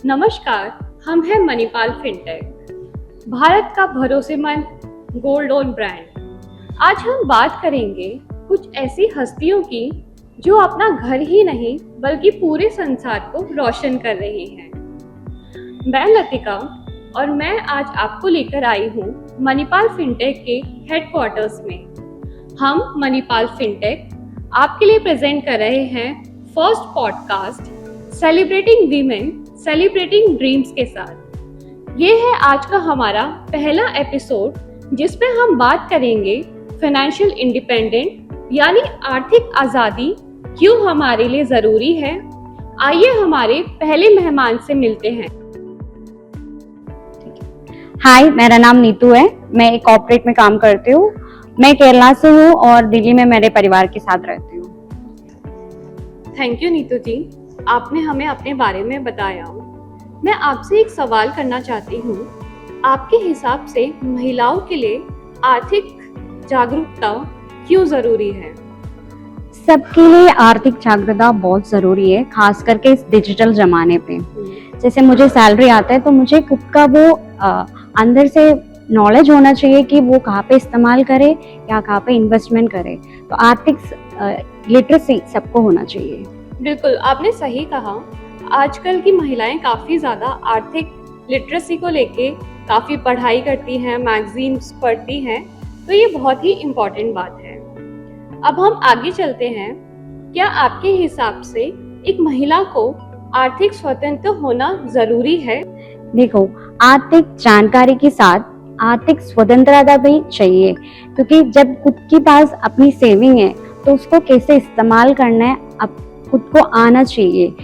नमस्कार, हम हैं मणिपाल फिनटेक, भारत का भरोसेमंद गोल्ड लोन ब्रांड। आज हम बात करेंगे कुछ ऐसी हस्तियों की जो अपना घर ही नहीं बल्कि पूरे संसार को रोशन कर रही हैं। मैं लतिका और मैं आज आपको लेकर आई हूँ मणिपाल फिनटेक के हेडक्वार्टर्स में। हम मणिपाल फिनटेक आपके लिए प्रेजेंट कर रहे हैं first podcast celebrating women celebrating dreams के साथ। ये है आज का हमारा पहला एपिसोड जिसमें हम बात करेंगे फाइनेंशियल इंडिपेंडेंट यानी आर्थिक आज़ादी क्यों हमारे लिए ज़रूरी है। आइए हमारे पहले मेहमान से मिलते हैं। हाय, मेरा नाम नीतू है। मैं एक कॉर्पोरेट में काम करती हूँ। मैं केरला से हूँ और दिल्ली में मेरे परिवार के साथ रहती हूँ। थैंक यू नीतू जी, आपने हमें अपने बारे में बताया। मैं आपसे एक सवाल करना चाहती हूँ। आपके हिसाब से महिलाओं के लिए आर्थिक जागरूकता क्यों जरूरी है? सबके लिए आर्थिक जागरूकता बहुत जरूरी है, खास करके इस डिजिटल जमाने पे। जैसे मुझे सैलरी आता है तो मुझे खुद का वो अंदर से नॉलेज होना चाहिए कि वो कहाँ पे इस्तेमाल करे या कहाँ पे इन्वेस्टमेंट करे। तो आर्थिक लिटरेसी सबको होना चाहिए। बिल्कुल, आपने सही कहा। आजकल की महिलाएं काफ़ी ज़्यादा आर्थिक लिटरेसी को लेके काफ़ी पढ़ाई करती हैं, मैगजीन्स पढ़ती हैं, तो ये बहुत ही इम्पोर्टेंट बात है। अब हम आगे चलते हैं। क्या आपके हिसाब से एक महिला को आर्थिक स्वतंत्र होना ज़रूरी है? देखो, आर्थिक जानकारी के साथ आर्थिक स्वतंत्रता भी चाहिए, क्योंकि जब खुद के पास अपनी सेविंग है तो उसको कैसे इस्तेमाल करना है अब खुद को आना चाहिए।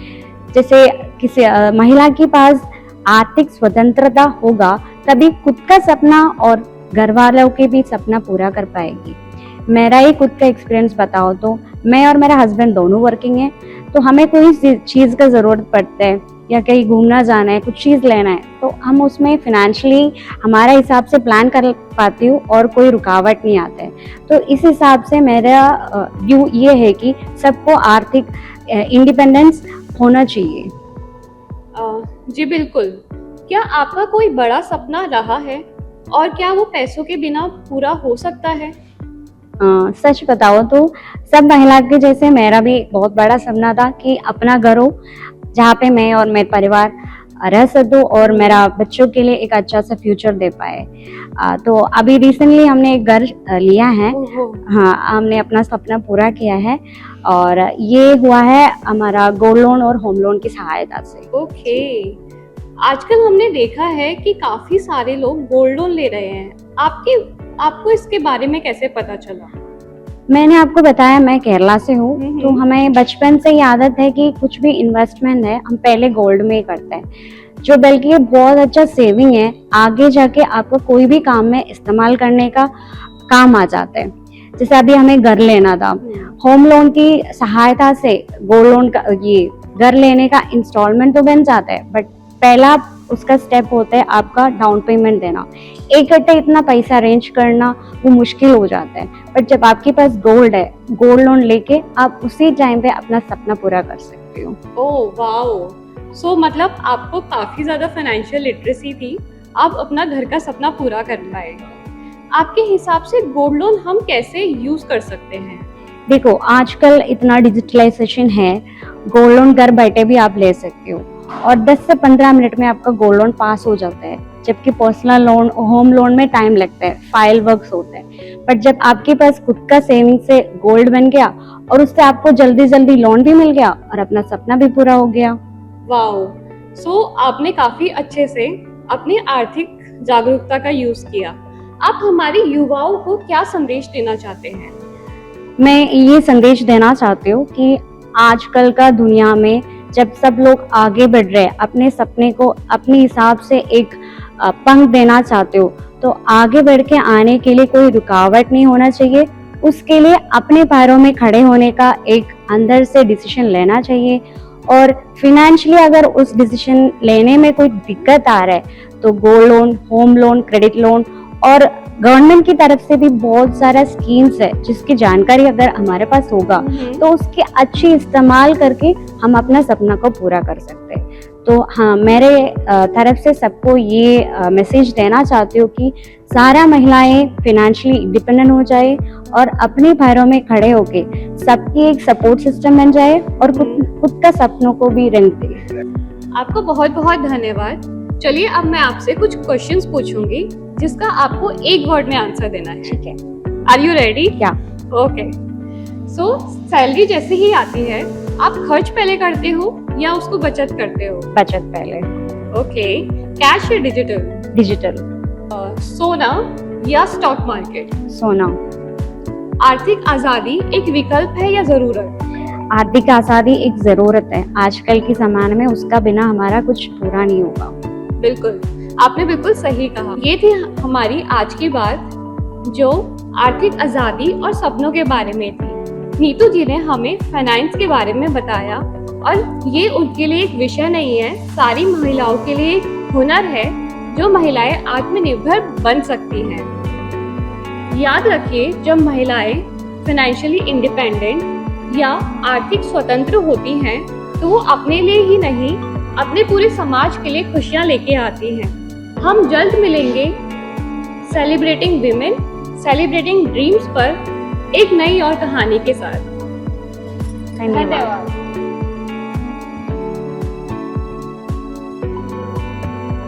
जैसे किसी महिला के पास आर्थिक स्वतंत्रता होगा तभी खुद का सपना और घर वालों के भी सपना पूरा कर पाएगी। मेरा ही खुद का एक्सपीरियंस बताओ तो मैं और मेरा हस्बैंड दोनों वर्किंग है, तो हमें कोई चीज़ का ज़रूरत पड़ता है या कहीं घूमना जाना है, कुछ चीज़ लेना है, तो हम उसमें फिनेंशियली हमारा हिसाब से प्लान कर पाती हूँ और कोई रुकावट नहीं आता है। तो इस हिसाब से मेरा व्यू ये है कि सबको आर्थिक इंडिपेंडेंस होना चाहिए। जी बिल्कुल। क्या आपका कोई बड़ा सपना रहा है और क्या वो पैसों के बिना पूरा हो सकता है? सच बताओ तो सब महिला के जैसे मेरा भी बहुत बड़ा सपना था कि अपना घर हो जहाँ पे मैं और मेरे परिवार रह सकूं और मेरा बच्चों के लिए एक अच्छा सा फ्यूचर दे पाए। तो अभी रिसेंटली हमने एक घर लिया है। हाँ, हमने अपना सपना पूरा किया है और ये हुआ है हमारा गोल्ड लोन और होम लोन की सहायता से। ओके। आजकल हमने देखा है कि काफी सारे लोग गोल्ड लोन ले रहे हैं। आपको इसके बारे में कैसे पता चला? मैंने आपको बताया मैं केरला से हूँ, तो हमें बचपन से ही आदत है कि कुछ भी इन्वेस्टमेंट है हम पहले गोल्ड में ही करते हैं, जो बल्कि बहुत अच्छा सेविंग है, आगे जाके आपको कोई भी काम में इस्तेमाल करने का काम आ जाता है। जैसे अभी हमें घर लेना था, होम लोन की सहायता से गोल्ड लोन का ये घर लेने का इंस्टॉलमेंट तो बन जाता है, बट पहला उसका स्टेप होता है आपका डाउन पेमेंट देना। इकट्ठे इतना पैसा अरेंज करना वो मुश्किल हो जाता है, बट जब आपके पास गोल्ड है, गोल्ड लोन लेके आप उसी टाइम पे अपना सपना पूरा कर सकते हो। Oh wow! सो मतलब आपको काफी ज्यादा फाइनेंशियल लिटरेसी थी, आप अपना घर का सपना पूरा कर पाए। आपके हिसाब से गोल्ड लोन हम कैसे यूज कर सकते हैं? देखो, आजकल इतना डिजिटलाइजेशन है, गोल्ड लोन घर बैठे भी आप ले सकते हो और 10 से 15 मिनट में आपका गोल्ड लोन पास हो जाता है, जबकि पर्सनल लोन होम लोन में टाइम लगता है, फाइल वर्क्स होते हैं। बट जब आपके पास खुद का सेविंग से गोल्ड बन गया और उससे आपको जल्दी जल्दी लोन भी मिल गया और अपना सपना भी पूरा हो गया। वाओ! सो आपने काफी अच्छे से अपनी आर्थिक जागरूकता का यूज किया। आप हमारे युवाओं को क्या संदेश देना चाहते हैं? मैं ये संदेश देना चाहती हूँ कि आजकल का दुनिया में जब सब लोग आगे बढ़ रहे हैं, अपने सपने को अपने हिसाब से एक पंख देना चाहते हो, तो आगे बढ़ के आने के लिए कोई रुकावट नहीं होना चाहिए। उसके लिए अपने पैरों में खड़े होने का एक अंदर से डिसीजन लेना चाहिए और फिनेंशियली अगर उस डिसीजन लेने में कोई दिक्कत आ रहा है तो gold loan, home loan, credit loan और गवर्नमेंट की तरफ से भी बहुत सारा स्कीम्स है जिसकी जानकारी अगर हमारे पास होगा तो उसके अच्छी इस्तेमाल करके हम अपना सपना को पूरा कर सकते हैं। तो हाँ, मेरे तरफ से सबको ये मैसेज देना चाहती हूँ कि सारा महिलाएं फिनेंशियली इंडिपेंडेंट हो जाए और अपने पैरों में खड़े होके सबकी एक सपोर्ट सिस्टम बन जाए और खुद का सपनों को भी रंग दे। आपको बहुत बहुत धन्यवाद। चलिए अब मैं आपसे कुछ क्वेश्चंस पूछूंगी जिसका आपको एक वर्ड में आंसर देना है। ठीक है, आर यू रेडी? क्या? ओके। सो सैलरी जैसे ही आती है आप खर्च पहले करते हो या उसको बचत करते हो? बचत पहले। ओके। कैश या डिजिटल? डिजिटल। सोना या स्टॉक मार्केट? सोना। आर्थिक आजादी एक विकल्प है या जरूरत? आर्थिक आजादी एक जरूरत है, आजकल के जमाने में उसका बिना हमारा कुछ पूरा नहीं होगा। बिल्कुल, आपने बिल्कुल सही कहा। ये थी हमारी आज की बात जो आर्थिक आजादी और सपनों के बारे में थी। नीतू जी ने हमें फाइनेंस के बारे में बताया और ये उनके लिए एक विषय नहीं है, सारी महिलाओं के लिए एक हुनर है जो महिलाएं आत्मनिर्भर बन सकती हैं। याद रखिए, जब महिलाएं फाइनेंशियली इंडिपेंडेंट या आर्थिक स्वतंत्र होती हैं तो वो अपने लिए ही नहीं अपने पूरे समाज के लिए खुशियां लेके आती हैं। हम जल्द मिलेंगे सेलिब्रेटिंग विमेन, सेलिब्रेटिंग ड्रीम्स पर एक नई और कहानी के साथ। धन्यवाद।